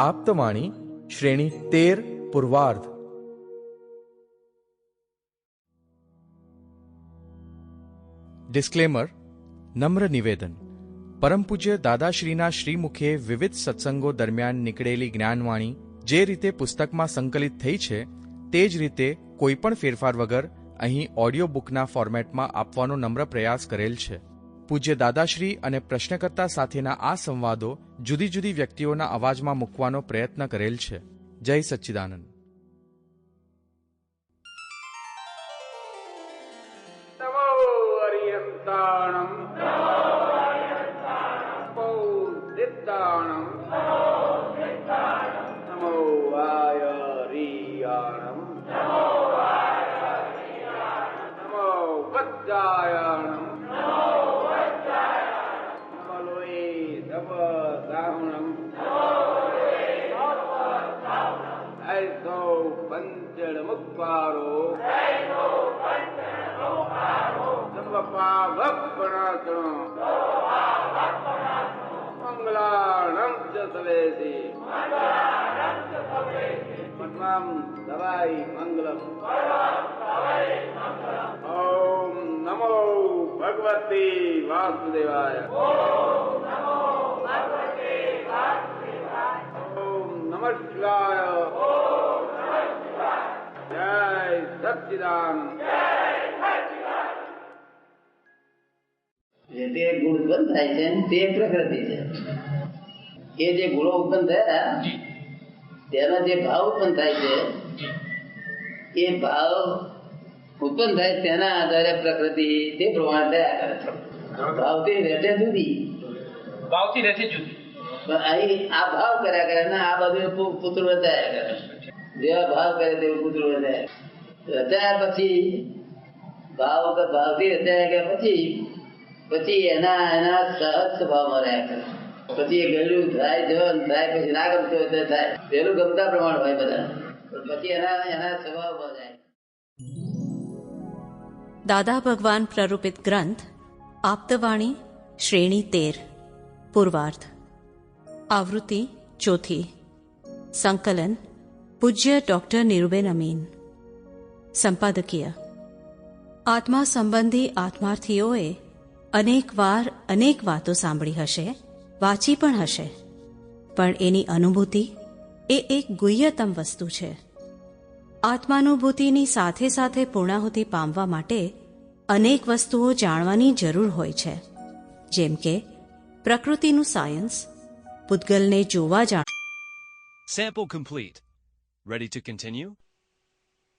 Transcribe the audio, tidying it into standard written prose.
આપ્તવાણી શ્રેણી 13 પૂર્વાર્ધ। ડિસ્ક્લેમર, નમ્ર નિવેદન। પરમ પૂજ્ય દાદાશ્રીના શ્રીમુખે વિવિધ સત્સંગો દરમિયાન નીકળેલી જ્ઞાનવાણી જે રીતે પુસ્તકમાં સંકલિત થઈ છે તે જ રીતે કોઈપણ ફેરફાર વગર અહીં ઓડિયો બુકના ફોર્મેટમાં આપવાનો નમ્ર પ્રયાસ કરેલ છે। પૂજ્ય દાદાશ્રી અને પ્રશ્નકર્તા સાથેના આ સંવાદો જુદી જુદી વ્યક્તિઓના અવાજમાં મૂકવાનો પ્રયત્ન કરેલ છે। જય સચ્ચિદાનંદ। ओम नमो भगवते वासुदेवाय। ओम नमः शिवाय। जय सच्चिदानंद। જે ગુણ ઉત્પન્ન થાય છે તે પ્રકૃતિ છે। એ જે ગુણો ઉત્પન્ન થયા તેનો જે ભાવ ઉત્પન્ન થાય છે એ ભાવ ઉત્પન્ન થાય તેના આધારે પ્રકૃતિ તે પ્રમાણે થયા કરે છે। ભાવથી રહેશે જુદી, પણ અહીં આ ભાવ કર્યા કરે ને આ બધું પુત્ર વધાયા કરે। જેવા ભાવ કરે તેવું પુત્ર વધાયા રચાયા પછી ભાવથી રચાયા ગયા પછી એના સહજ સ્વભાવમાં રહ્યા કરે। પછી એ ગયેલું થાય જવાનું થાય, પછી ના ગમતું હોય તો થાય। પેલું ગમતા પ્રમાણ હોય બધા, પછી એના સ્વભાવમાં જાય। દાદા ભગવાન પ્રરૂપિત ગ્રંથ આપ્તવાણી શ્રેણી 13 પૂર્વાર્ધ। આવૃત્તિ 4, સંકલન પૂજ્ય ડૉક્ટર નિરુબેન અમીન। સંપાદકીય। આત્મા સંબંધી આત્માર્થીઓએ અનેકવાર અનેક વાતો સાંભળી હશે, વાંચી પણ હશે, પણ એની અનુભૂતિ એ એક ગુહ્યતમ વસ્તુ છે। આત્માનુભૂતિની સાથે સાથે પૂર્ણાહુતિ પામવા માટે અનેક વસ્તુઓ જાણવાની જરૂર હોય છે, જેમ કે પ્રકૃતિનું સાયન્સ, પૂતગલને જોવા જાણ। Sample complete. Ready to continue?